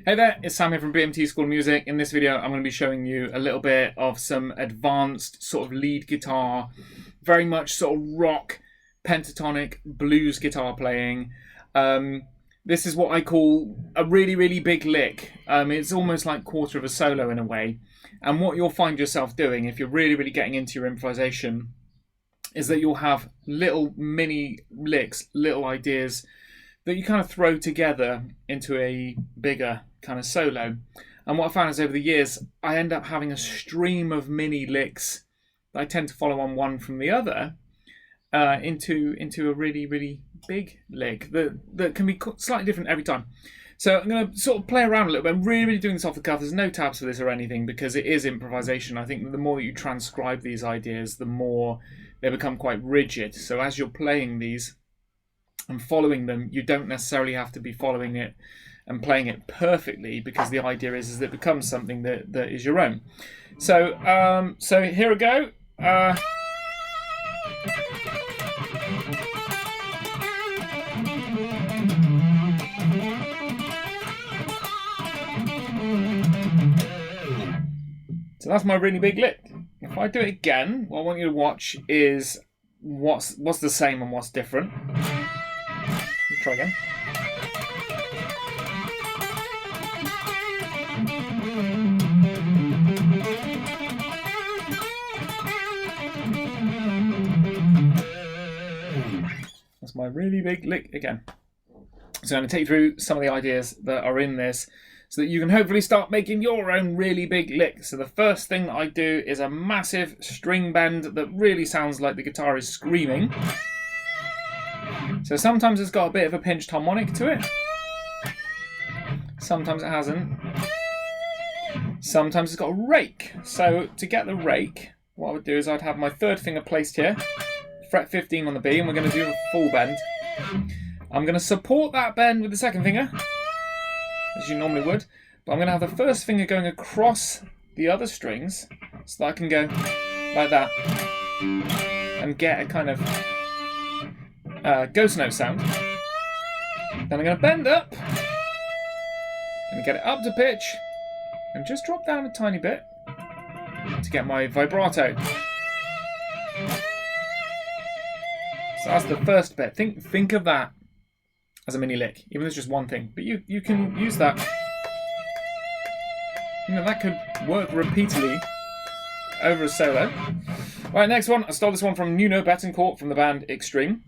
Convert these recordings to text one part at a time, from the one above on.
Hey there, it's Sam here from BMT School of Music. In this video, I'm going to be showing you a little bit of some advanced sort of lead guitar, very much sort of rock, pentatonic, blues guitar playing. This is what I call a really, really big lick. It's almost like quarter of a solo in a way. And what you'll find yourself doing if you're really, really getting into your improvisation is that you'll have little mini licks, little ideas that you kind of throw together into a bigger kind of solo. And what I found is over the years, I end up having a stream of mini licks that I tend to follow on one from the other into a really, really big lick that can be slightly different every time. So I'm going to sort of play around a little bit. I'm really, really doing this off the cuff. There's no tabs for this or anything because it is improvisation. I think that the more that you transcribe these ideas, the more they become quite rigid. So as you're playing these and following them, you don't necessarily have to be following it and playing it perfectly, because the idea is that it becomes something that is your own. So so here we go. So that's my really big lick. If I do it again, what I want you to watch is what's the same and what's different. Let's try again. That's my really big lick again. So I'm going to take you through some of the ideas that are in this so that you can hopefully start making your own really big lick. So the first thing that I do is a massive string bend that really sounds like the guitar is screaming. So sometimes it's got a bit of a pinched harmonic to it. Sometimes it hasn't. Sometimes it's got a rake. So to get the rake, what I would do is I'd have my third finger placed here, fret 15 on the B, and we're going to do a full bend. I'm going to support that bend with the second finger, as you normally would, but I'm going to have the first finger going across the other strings so that I can go like that and get a kind of ghost note sound. Then I'm going to bend up and get it up to pitch and just drop down a tiny bit to get my vibrato. So that's the first bit. Think of that as a mini lick, even though it's just one thing. But you can use that. You know, that could work repeatedly over a solo. Right, next one. I stole this one from Nuno Betancourt from the band Extreme.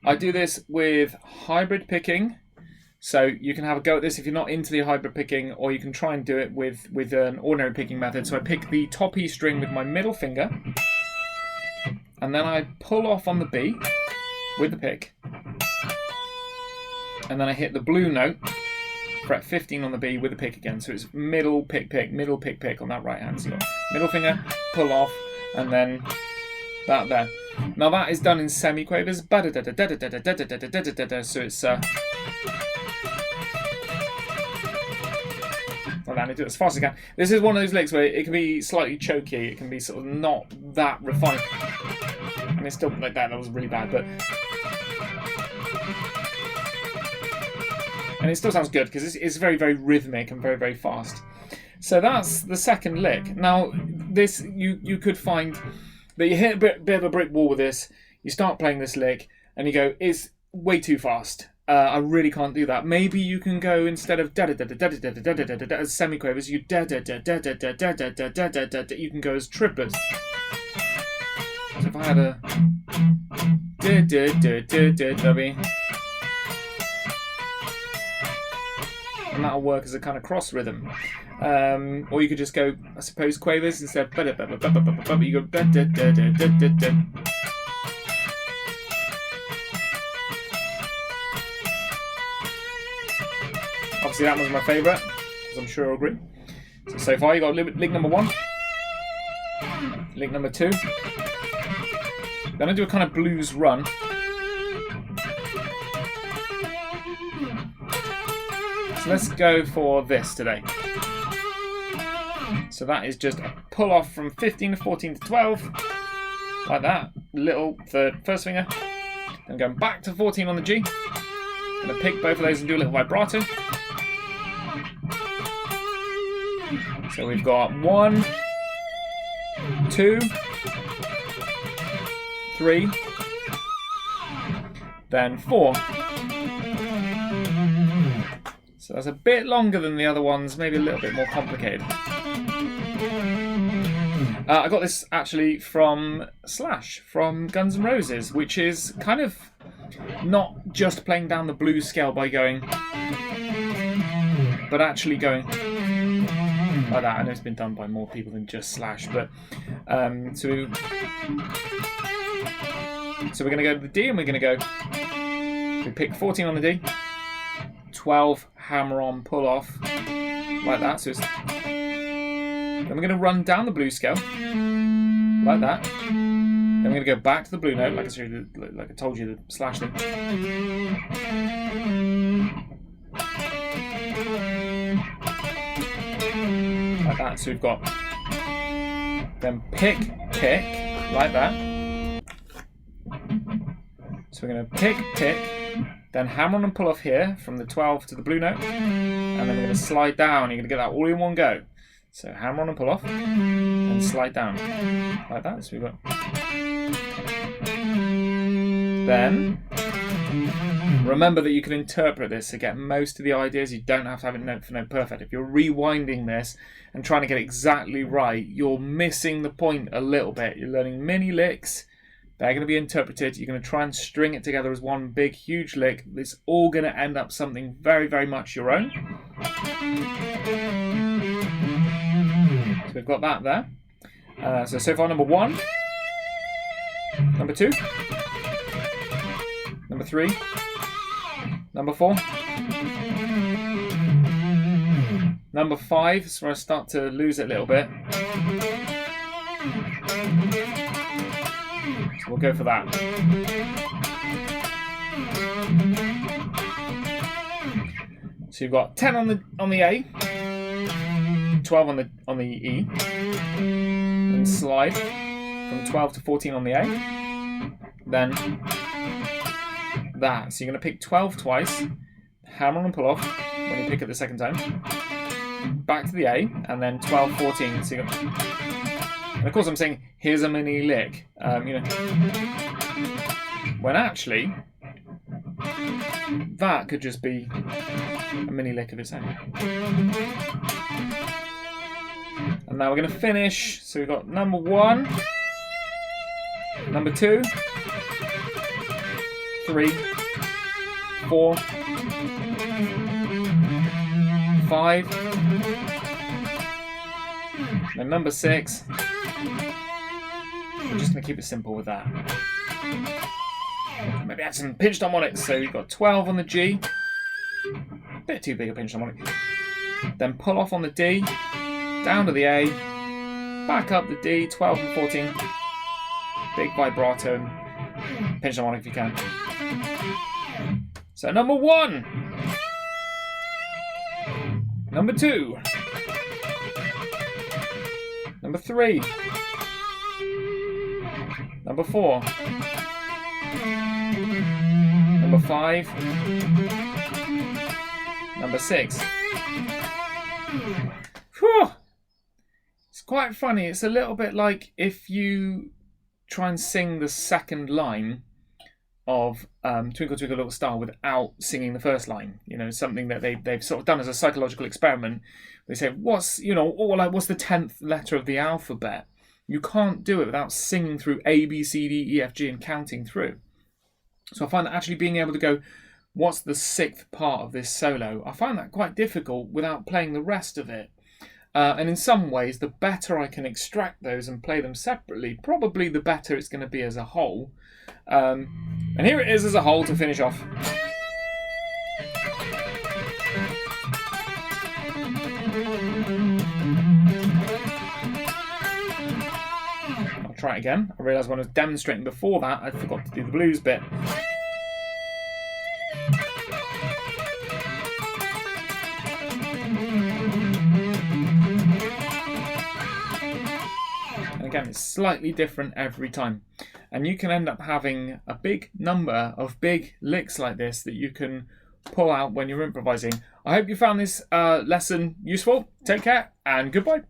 I do this with hybrid picking. So you can have a go at this if you're not into the hybrid picking, or you can try and do it with an ordinary picking method. So I pick the top E string with my middle finger, and then I pull off on the B with the pick. And then I hit the blue note, fret 15 on the B with the pick again. So it's middle, pick, pick, middle, pick, pick on that right hand. So middle finger, pull off, and then that there. Now that is done in semiquavers. So it's like that. I do it as fast as I can. This is one of those licks where it can be slightly choky. It can be sort of not that refined. I mean, it's still like that. That was really bad, but. And it still sounds good because it's very, very rhythmic and very, very fast. So that's the second lick. Now, this you could find that you hit a bit of a brick wall with this. You start playing this lick and you go, it's way too fast. I really can't do that. Maybe you can go, instead of as semiquavers, you you can go as triplets. So if I had a that'd be. And that'll work as a kind of cross rhythm. Or you could just go, I suppose, quavers instead. You go. Obviously, that was my favourite, as I'm sure you'll agree. So far, you got lick number 1, lick number 2. Then I do a kind of blues run. So let's go for this today. So that is just a pull off from 15 to 14 to 12, like that. Little first finger. Then going back to 14 on the G. Gonna pick both of those and do a little vibrato. So we've got 1, 2, 3, then 4. So that's a bit longer than the other ones, maybe a little bit more complicated. I got this actually from Slash, from Guns N' Roses, which is kind of not just playing down the blues scale by going, but actually going like that. I know it's been done by more people than just Slash, but so we're going to go to the D, and we're going to go, we pick 14 on the D, 12 hammer on, pull off, like that. So it's, then we're going to run down the blues scale, like that. Then we're going to go back to the blue note, like I told you, the Slash thing. Like that. So we've got, then pick, like that. So we're going to pick, then hammer on and pull off here from the 12 to the blue note, and then we're going to slide down. You're going to get that all in one go. So hammer on and pull off, and slide down like that. So we've got. Then remember that you can interpret this to get most of the ideas. You don't have to have it note for note perfect. If you're rewinding this and trying to get it exactly right, you're missing the point a little bit. You're learning mini licks. They're going to be interpreted. You're going to try and string it together as one big, huge lick. It's all going to end up something very, very much your own. So we've got that there. So far, number 1, number 2, number 3, number 4, number 5 is where I start to lose it a little bit. So we'll go for that. So you've got 10 on the A, 12 on the E, and slide from 12 to 14 on the A. Then that. So you're going to pick 12 twice, hammer on and pull off when you pick it the second time. Back to the A, and then 12, 14. So you got. And of course, I'm saying here's a mini lick. When actually that could just be a mini lick of its own. And now we're going to finish. So we've got number 1, number 2, 3, 4, 5, and number 6. We're just going to keep it simple with that. Maybe add some pinched harmonics. So you've got 12 on the G. A bit too big a pinched harmonic. Then pull off on the D. Down to the A. Back up the D. 12 and 14. Big vibrato and pinched harmonic if you can. So number 1. Number 2. Number 3. Number 4. Number 5. Number 6. Whew. It's quite funny. It's a little bit like if you try and sing the second line of Twinkle Twinkle Little Star without singing the first line. You know, something that they've sort of done as a psychological experiment. They say, what's the 10th letter of the alphabet? You can't do it without singing through A, B, C, D, E, F, G and counting through. So I find that actually being able to go, what's the 6th part of this solo? I find that quite difficult without playing the rest of it. And in some ways, the better I can extract those and play them separately, probably the better it's going to be as a whole. And here it is as a whole to finish off. I'll try it again. I realised when I was demonstrating before that, I forgot to do the blues bit. And again, it's slightly different every time. And you can end up having a big number of big licks like this that you can pull out when you're improvising. I hope you found this lesson useful. Take care and goodbye.